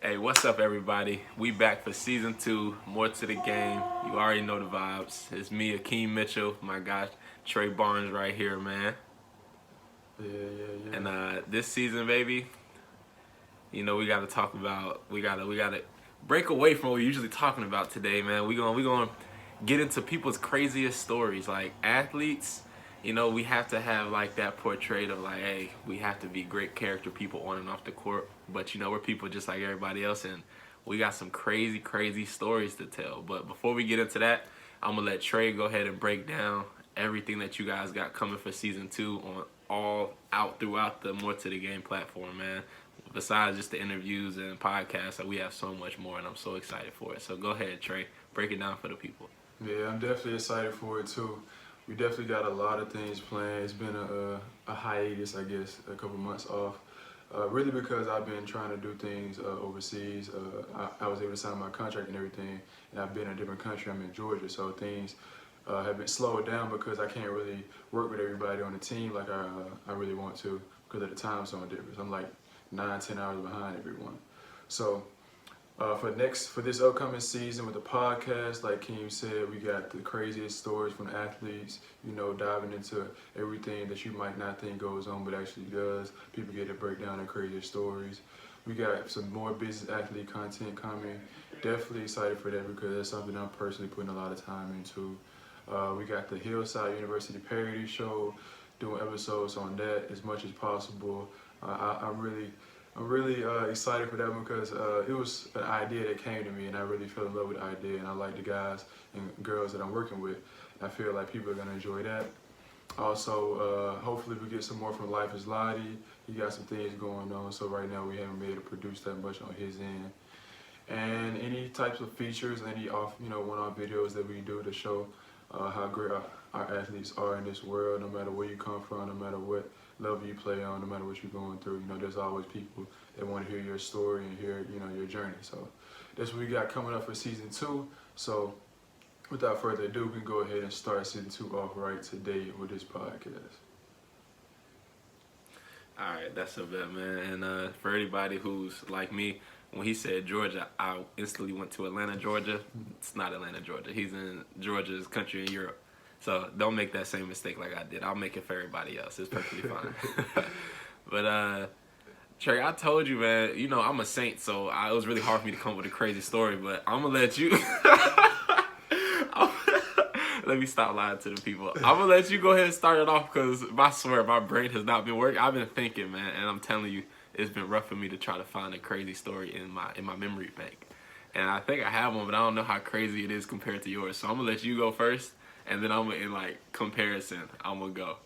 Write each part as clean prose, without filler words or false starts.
Hey, what's up, everybody? We back for season 2. More to the game. You already know the vibes. It's me, Akeem Mitchell. My guy Trey Barnes right here, man. Yeah. And this season, baby, we got to talk about. We gotta break away from what we're usually talking about today, man. We gonna get into people's craziest stories, like athletes. We have to have like that portrait of like, hey, we have to be great character people on and off the court. But we're people just like everybody else, and we got some crazy, crazy stories to tell. But before we get into that, I'm gonna let Trey go ahead and break down everything that you guys got coming for season 2 on all out throughout the More to the Game platform, man. Besides just the interviews and podcasts, we have so much more, and I'm so excited for it. So go ahead, Trey, break it down for the people. Yeah, I'm definitely excited for it too. We definitely got a lot of things planned. It's been a hiatus, I guess, a couple months off. Really because I've been trying to do things overseas. I was able to sign my contract and everything, and I've been in a different country. I'm in Georgia, so things have been slowed down because I can't really work with everybody on the team like I really want to because of the time zone difference. I'm like 9-10 hours behind everyone. So for this upcoming season with the podcast, like Keem said, we got the craziest stories from athletes, diving into everything that you might not think goes on but actually does. People get to break down their craziest stories. We got some more business athlete content coming. Definitely excited for that because that's something I'm personally putting a lot of time into. We got the Hillside University Parody Show, doing episodes on that as much as possible. I'm really excited for that one because it was an idea that came to me, and I really fell in love with the idea, and I like the guys and girls that I'm working with. And I feel like people are gonna enjoy that. Also, hopefully we get some more from Life is Lottie. He got some things going on, so right now we haven't been able to produce that much on his end. And any types of features, any one-off videos that we do to show how great our athletes are in this world, no matter where you come from, no matter what level you play on, no matter what you're going through. There's always people that want to hear your story and hear, your journey. So that's what we got coming up for season 2. So without further ado, we can go ahead and start season 2 off right today with this podcast. All right, that's a bet, man. And for anybody who's like me, when he said Georgia, I instantly went to Atlanta, Georgia. It's not Atlanta, Georgia. He's in Georgia's country in Europe. So don't make that same mistake like I did. I'll make it for everybody else. It's perfectly fine. But Trey, I told you, man, I'm a saint, so it was really hard for me to come up with a crazy story, but I'm going to let you... Let me stop lying to the people. I'm going to let you go ahead and start it off because I swear my brain has not been working. I've been thinking, man, and I'm telling you, it's been rough for me to try to find a crazy story in my memory bank. And I think I have one, but I don't know how crazy it is compared to yours. So I'm going to let you go first, and then I'm going to, in comparison, I'm going to go.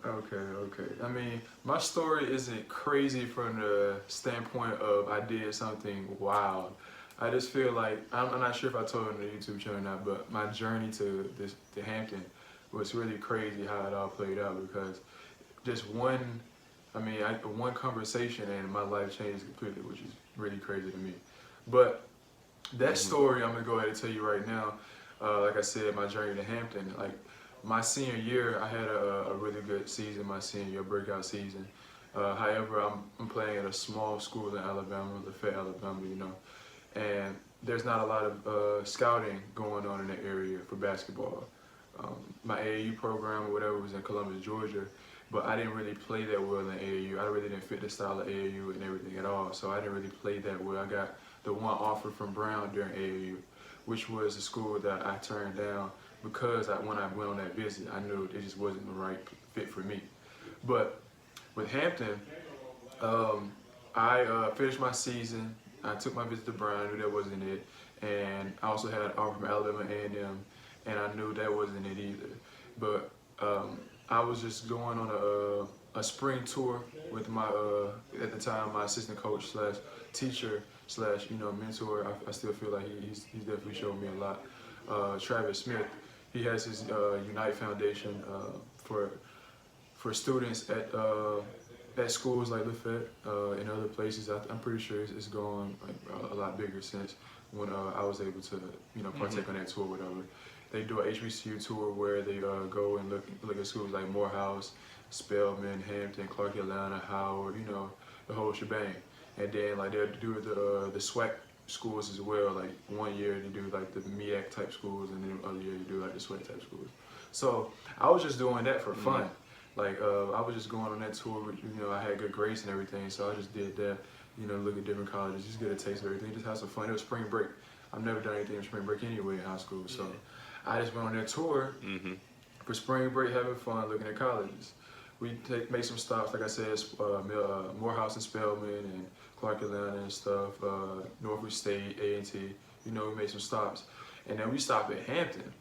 Okay. I mean, my story isn't crazy from the standpoint of I did something wild. I just feel like, I'm not sure if I told it on the YouTube channel or not, but my journey to Hampton was really crazy how it all played out because just one conversation and my life changed completely, which is really crazy to me. But that story I'm gonna go ahead and tell you right now. Like I said, my journey to Hampton, like my senior year, I had a really good season, my senior year, breakout season. However, I'm playing at a small school in Alabama, Lafayette, Alabama, and there's not a lot of scouting going on in the area for basketball. My AAU program or whatever was in Columbus, Georgia, but I didn't really play that well in AAU. I really didn't fit the style of AAU and everything at all, so I didn't really play that well. I got the one offer from Brown during AAU, which was a school that I turned down because when I went on that visit, I knew it just wasn't the right fit for me. But with Hampton, I finished my season. I took my visit to Brown, knew that wasn't it, and I also had an offer from Alabama A&M, and I knew that wasn't it either. But I was just going on a spring tour with my at the time my assistant coach slash teacher slash mentor. I still feel like he's definitely showed me a lot. Travis Smith, he has his Unite Foundation for students at schools like Lafayette and other places. I'm pretty sure it's gone a lot bigger since when I was able to partake on that tour, whatever. They do a HBCU tour where they go and look at schools like Morehouse, Spelman, Hampton, Clark Atlanta, Howard, the whole shebang. and then like they'll do the SWAC schools as well. Like 1 year they do like the MEAC type schools, and then the other year they do like the SWAC type schools. So I was just doing that for fun. Like I was just going on that tour with, you know, I had good grades and everything, so I just did that, you know, look at different colleges, just get a taste of everything, just have some fun. It was spring break. I've never done anything in spring break anyway in high school, so I just went on that tour for spring break, having fun, looking at colleges. We made some stops, like I said, Morehouse and Spelman and Clark Atlanta and stuff, Norfolk State, A&T, you know, we made some stops. And then we stopped at Hampton.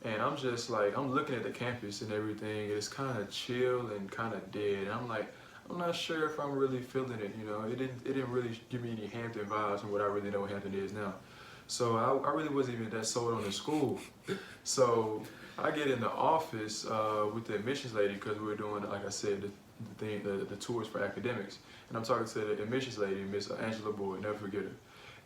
And I'm just like, I'm looking at the campus and everything, it's kind of chill and kind of dead. And I'm like, I'm not sure if I'm really feeling it, you know. It didn't really give me any Hampton vibes from what I really know what Hampton is now. So I really wasn't even that sold on the school. So I get in the office with the admissions lady, because we were doing, like I said, the tours for academics. And I'm talking to the admissions lady, Miss Angela Boyd, never forget her.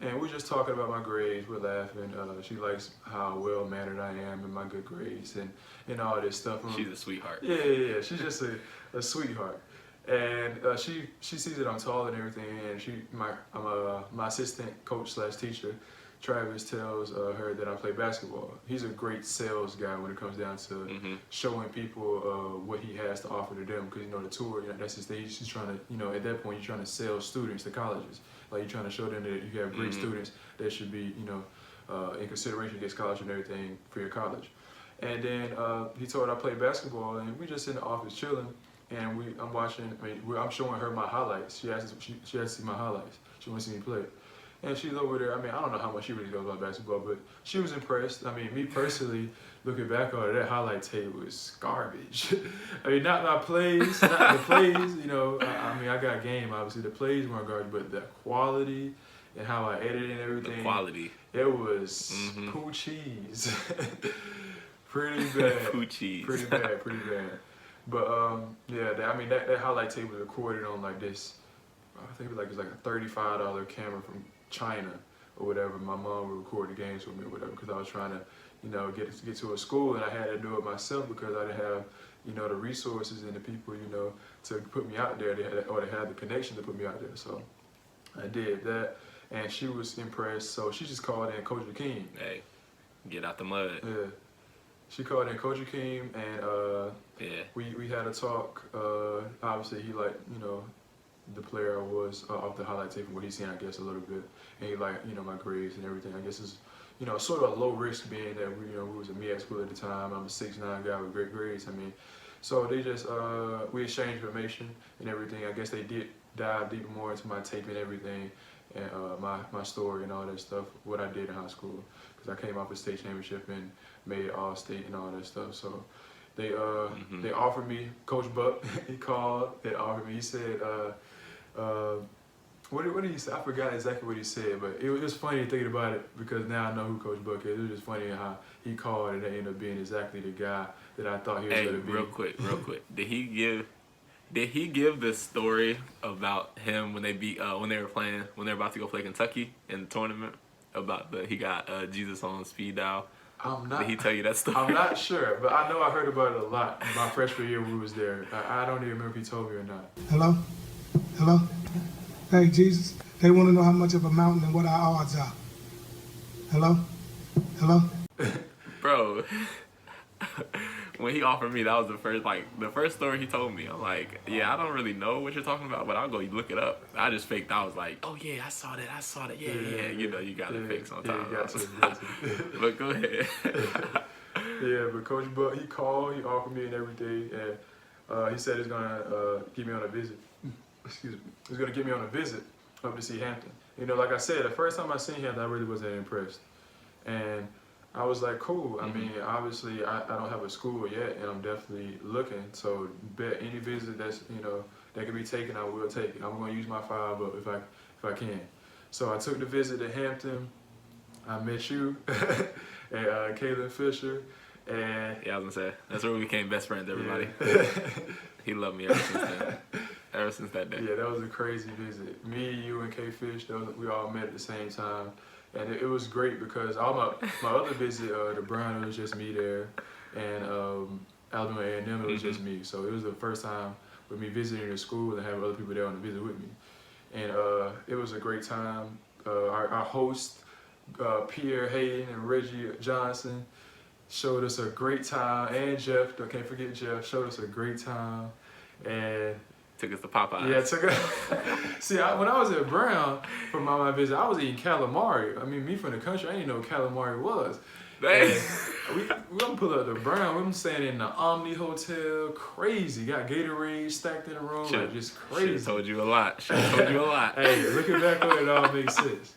And we're just talking about my grades, we're laughing. She likes how well-mannered I am and my good grades and all this stuff. She's a sweetheart. Yeah. She's just a sweetheart. And she sees that I'm tall and everything, and my assistant coach / teacher, Travis, tells her that I play basketball. He's a great sales guy when it comes down to showing people what he has to offer to them, because, you know, the tour, you know, that's his stage. He's trying to, you know, at that point, you're trying to sell students to colleges. Like, you're trying to show them that you have great students that should be, you know, in consideration against college and everything for your college. And then he told her I play basketball, and we just in the office chilling, and I'm watching. I'm showing her my highlights. She has to see my highlights. She wants to see me play. And she's over there. I mean, I don't know how much she really knows about basketball, but she was impressed. I mean, me personally, looking back on it, that highlight tape was garbage. I mean, not my plays, not the plays, you know. I mean, I got game, obviously. The plays weren't garbage, but the quality and how I edited and everything. The quality. It was poo cheese. Pretty bad. Poo cheese. Pretty bad. But, yeah, I mean, that highlight tape was recorded on like this, I think it was like a $35 camera from China or whatever. My mom would record the games with me or whatever, because I was trying to, you know, get to a school, and I had to do it myself because I didn't have, you know, the resources and the people, you know, to put me out there. They had the connection to put me out there. So I did that, and she was impressed. So she just called in Coach Akeem. Hey, get out the mud. Yeah. She called in Coach Akeem, and we had a talk. Obviously, he liked, you know, the player I was off the highlight tape from what he's seen, I guess, a little bit. And he liked, you know, my grades and everything. I guess it's, you know, sort of a low risk, being that we was a MEAC school at the time. I'm a 6'9" guy with great grades. I mean, so they just we exchanged information and everything. I guess they did dive deep more into my tape and everything, and my story and all that stuff, what I did in high school, because I came off a state championship and made it all state and all that stuff. So they offered me, Coach Buck, he called and offered me. He said, what did he say? I forgot exactly what he said, but it was funny thinking about it, because now I know who Coach Buck is. It was just funny how he called and it ended up being exactly the guy that I thought he was going to be. Real quick. Did he give the story about him when they were about to go play Kentucky in the tournament, about he got Jesus on speed dial? Did he tell you that story? I'm not sure, but I know I heard about it a lot my freshman year when we was there. I don't even remember if he told me or not. Hello? Hey, Jesus, they want to know how much of a mountain and what our odds are. Hello? Bro, when he offered me, that was the first story he told me. I'm like, yeah, I don't really know what you're talking about, but I'll go look it up. I just faked. I was like, oh yeah, I saw that. Yeah. You know, you gotta fake sometimes. Yeah, you got to. But go ahead. Yeah, but Coach Buck, he called, he offered me and everything, and he said he's gonna get me on a visit. Excuse me. He's gonna get me on a visit up to see Hampton. You know, like I said, the first time I seen Hampton, I really wasn't impressed, and I was like, cool. I mean, obviously, I don't have a school yet, and I'm definitely looking. So, bet any visit that's, you know, that can be taken, I will take it. I'm gonna use my 5 up if I can. So I took the visit to Hampton. I met you and Kaylin Fisher, and yeah, I was gonna say that's where we became best friends. Everybody, he loved me ever since that day. Yeah, that was a crazy visit. Me, you, and K Fish, we all met at the same time. And it was great because all my other visit, the Brown, it was just me there, and Alabama A&M, it was just me. So it was the first time with me visiting the school and having other people there on the visit with me. and it was a great time. Our host, Pierre Hayden and Reggie Johnson, showed us a great time, and Jeff, can't forget Jeff, showed us a great time, and took us to Popeyes. yeah, took us. See, when I was at Brown for my visit, I was eating calamari. I mean, me from the country, I didn't know what calamari was. We gonna pull up the Brown. I'm staying in the Omni Hotel, crazy. Got Gatorade stacked in the room, like just crazy. Should've told you a lot. Hey, looking back on it, all makes sense.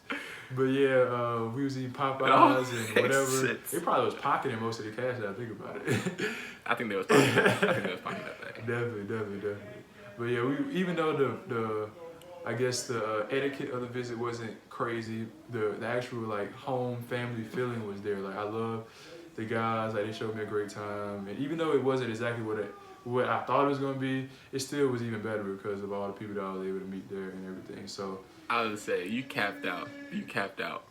But yeah, we was eating Popeyes and whatever. Sense. They probably was pocketing most of the cash. Now I think about it. I think they was pocketing that thing. Definitely. But yeah, even though the I guess the etiquette of the visit wasn't crazy, the actual like home family feeling was there. Like I love the guys, like they showed me a great time, and even though it wasn't exactly what I thought it was gonna be, it still was even better because of all the people that I was able to meet there and everything. So I would say you capped out.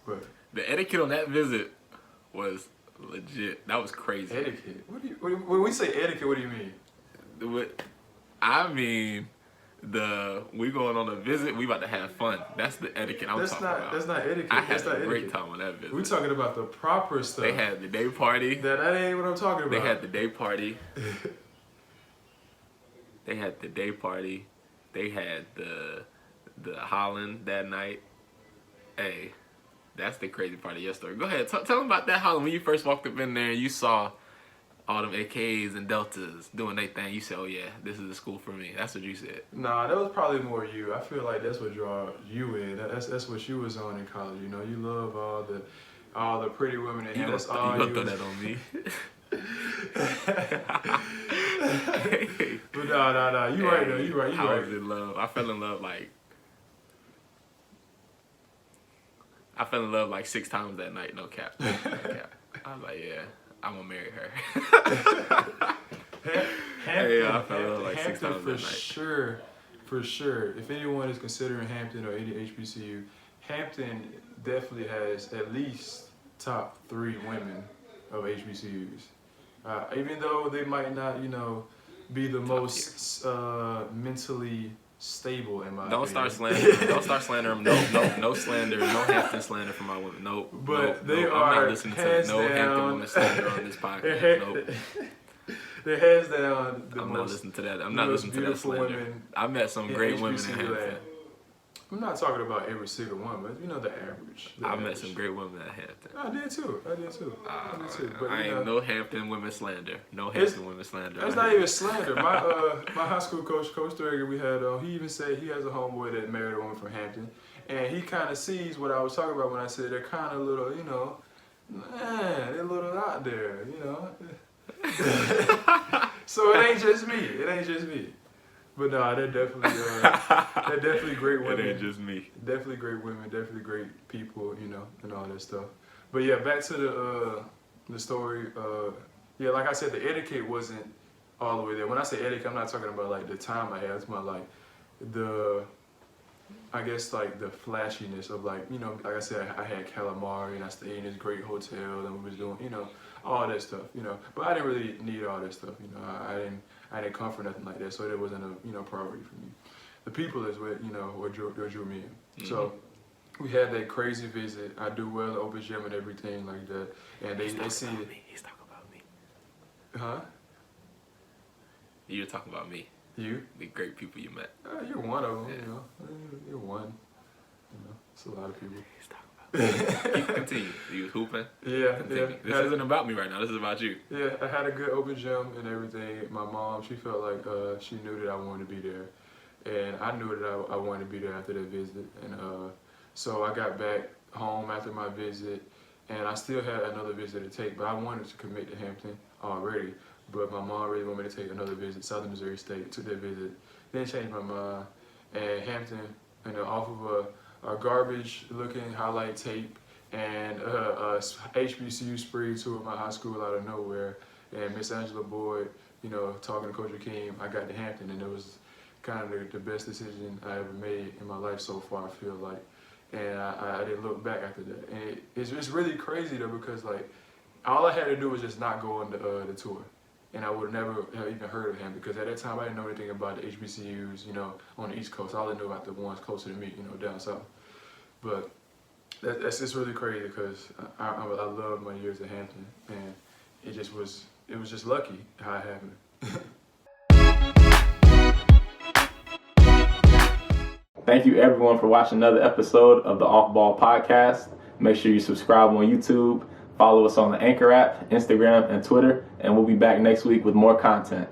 but The etiquette on that visit was legit. That was crazy. etiquette. When we say etiquette, what do you mean? I mean, we going on a visit, we about to have fun. That's the etiquette I'm talking about. That's not etiquette. I had that's not a great etiquette. time on that visit. We're talking about the proper stuff. They had the day party. That ain't what I'm talking about. They had the day party. They had the day party. They had the Holland that night. Hey, that's the crazy part of your story. Go ahead, tell them about that Holland. When you first walked up in there and you saw all them AKs and Deltas doing their thing, you said, oh yeah, this is the school for me. That's what you said. Nah, that was probably more you. I feel like that's what draw you in. That's what you was on in college. You know, you love all the pretty women in here. That's all you throw that on me. But nah. You right though. You right. I was in love. I fell in love like 6 times that night. No cap. I was like, yeah, I'm gonna marry her. Hampton, I fell in love like 6 times for that night. For sure. If anyone is considering Hampton or any HBCU, Hampton definitely has at least top 3 women of HBCUs. Even though they might not, be the most mentally stable in my Don't opinion. start slandering. Don't start slandering. No slander. No Hampton slander for my women. Nope. But nope, they I'm are not listening to hands no Hampton down. women slander on this podcast. Nope. They're hands down the I'm most, not listening to that. I'm not listening to that beautiful slander. women I met some great women in HBCU Hampton. land. I'm not talking about every single one, but the average. I met some great women at Hampton. I did too. But I ain't no Hampton women slander. No Hampton women slander. That's not even slander. My high school coach, Coach Thurger, we had he even said he has a homeboy that married a woman from Hampton, and he kind of sees what I was talking about when I said they're kind of little, they're a little out there, So it ain't just me. But no, they're definitely great women. It ain't just me. Definitely great women, definitely great people, and all that stuff. But yeah, back to the story. Yeah, like I said, the etiquette wasn't all the way there. When I say etiquette, I'm not talking about like the time I had. It's about like the flashiness of like I said, I had calamari and I stayed in this great hotel and we was doing all that stuff, But I didn't really need all that stuff, I didn't come for nothing like that, so that wasn't a priority for me. The people is what what drew me in. Mm-hmm. So we had that crazy visit. I do well at open gym and everything like that, and they see it. He's talking about me. Huh? You're talking about me. You? The great people you met. You're one of them. Yeah. You're one. It's a lot of people. He's talking about me. You continue. You was hooping. Yeah. Continue. This isn't about me right now. This is about you. Yeah, I had a good open gym and everything. My mom, she felt like she knew that I wanted to be there, and I knew that I wanted to be there after that visit. And so I got back home after my visit, and I still had another visit to take, but I wanted to commit to Hampton already. But my mom really wanted me to take another visit, Southern Missouri State, took that visit, then changed my mind. And Hampton, off of a garbage-looking highlight tape and a HBCU spree tour at my high school out of nowhere, and Miss Angela Boyd, talking to Coach Akeem, I got to Hampton, and it was kind of the best decision I ever made in my life so far, I feel like. And I didn't look back after that. And it's really crazy, though, because, like, all I had to do was just not go on the tour. and I would never have even heard of him because at that time I didn't know anything about the HBCUs, on the East Coast. All I knew about the ones closer to me, down south. But that's just really crazy because I love my years at Hampton, and it was just lucky how it happened. Thank you everyone for watching another episode of the OffBall podcast. Make sure you subscribe on YouTube, follow us on the Anchor app, Instagram, and Twitter, and we'll be back next week with more content.